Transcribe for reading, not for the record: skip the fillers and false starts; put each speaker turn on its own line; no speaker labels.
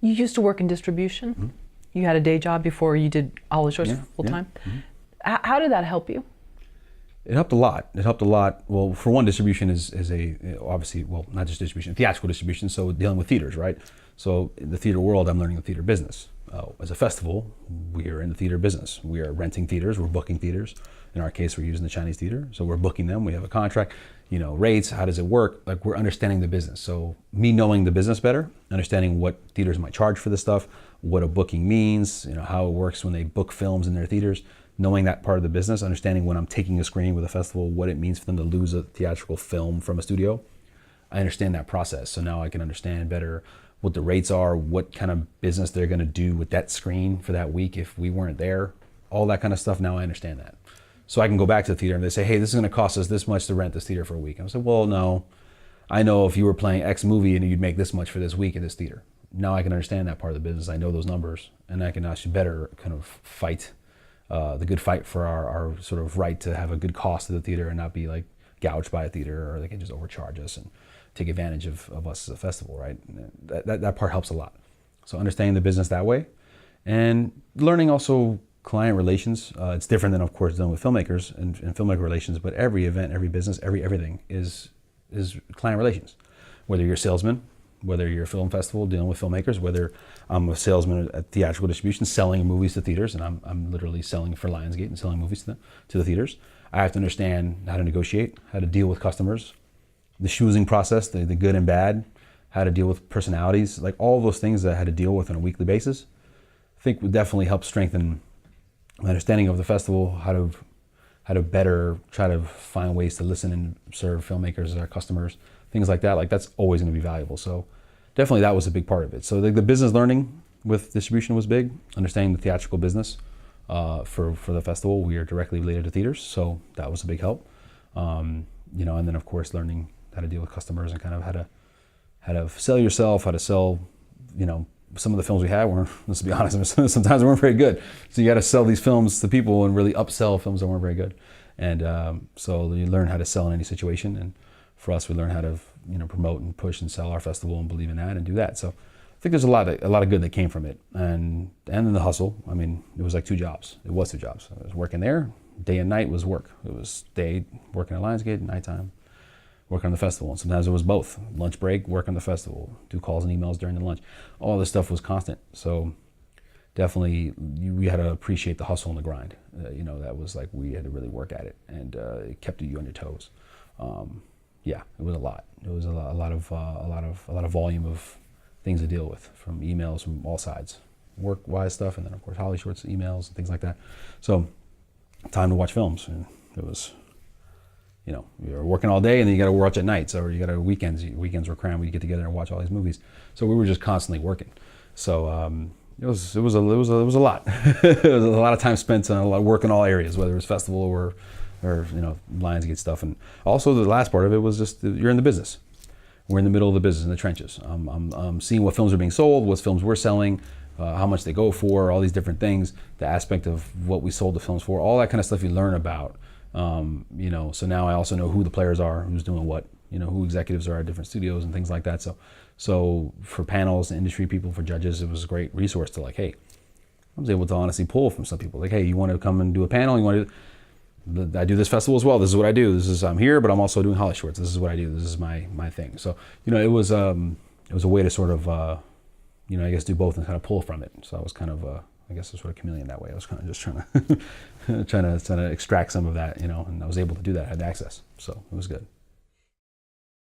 You used to work in distribution.
Mm-hmm.
You had a day job before you did HollyShorts full time.
Mm-hmm.
How did that help you?
It helped a lot. It helped a lot. Well, for one, distribution is obviously, well, not just distribution, theatrical distribution, so dealing with theaters, right? So in the theater world, I'm learning the theater business. As a festival, we are in the theater business. We are renting theaters, we're booking theaters. In our case, we're using the Chinese theater, so we're booking them, we have a contract, rates, how does it work? Like, we're understanding the business. So me knowing the business better, understanding what theaters might charge for this stuff, what a booking means, how it works when they book films in their theaters, knowing that part of the business, understanding when I'm taking a screening with a festival, what it means for them to lose a theatrical film from a studio. I understand that process. So now I can understand better what the rates are, what kind of business they're gonna do with that screen for that week if we weren't there, all that kind of stuff. Now I understand that. So I can go back to the theater and they say, hey, this is gonna cost us this much to rent this theater for a week. And I say, well, no, I know if you were playing X movie and you'd make this much for this week at this theater. Now I can understand that part of the business. I know those numbers and I can actually better kind of fight the good fight for our sort of right to have a good cost to the theater and not be like gouged by a theater, or they can just overcharge us and take advantage of us as a festival, right? That part helps a lot. So understanding the business that way and learning also client relations. It's different than, of course, dealing with filmmakers and filmmaker relations, but every event, every business, everything is client relations. Whether you're a salesman, whether you're a film festival dealing with filmmakers, whether I'm a salesman at theatrical distribution selling movies to theaters, and I'm literally selling for Lionsgate and selling movies to the theaters, I have to understand how to negotiate, how to deal with customers, the choosing process, the good and bad, how to deal with personalities, like all those things that I had to deal with on a weekly basis, I think would definitely help strengthen my understanding of the festival, how to better try to find ways to listen and serve filmmakers as our customers, things like that. Like, that's always going to be valuable. So definitely that was a big part of it. So the business learning with distribution was big, understanding the theatrical business for the festival. We are directly related to theaters, so that was a big help. And then of course learning how to deal with customers and kind of how to sell yourself, how to sell, some of the films we had weren't, let's be honest, sometimes they weren't very good. So you got to sell these films to people and really upsell films that weren't very good. And so you learn how to sell in any situation. And for us, we learn how to, promote and push and sell our festival and believe in that and do that. So I think there's a lot of good that came from it. And then the hustle. I mean, it was like two jobs. It was two jobs. I was working there. Day and night was work. It was day working at Lionsgate, nighttime work on the festival. And sometimes it was both. Lunch break, work on the festival, do calls and emails during the lunch. All this stuff was constant. So definitely we had to appreciate the hustle and the grind. That was like, we had to really work at it, and it kept you on your toes. It was a lot. It was a lot of volume of things to deal with, from emails from all sides, work-wise stuff, and then of course HollyShorts emails and things like that. So time to watch films. And it was, you're working all day and then you got to watch at nights, or you got to weekends were crammed. We get together and watch all these movies. So we were just constantly working. So it was a lot. It was a lot of time spent on a lot of work in all areas, whether it was festival or Lionsgate stuff. And also the last part of it was just you're in the business. We're in the middle of the business, in the trenches. I'm seeing what films are being sold, what films we're selling, how much they go for, all these different things, the aspect of what we sold the films for, all that kind of stuff you learn about. So now I also know who the players are, who's doing what, who executives are at different studios and things like that. So for panels and industry people, for judges, it was a great resource to, like, hey, I was able to honestly pull from some people, like, hey, you want to come and do a panel? I do this festival as well. This is what I do. I'm here, but I'm also doing HollyShorts. This is what I do. This is my thing. So, it was a way to sort of, I guess do both and kind of pull from it. So I was kind of, I guess a sort of chameleon that way. I was kind of just trying to, trying to extract some of that, and I was able to do that. I had access. So it was good.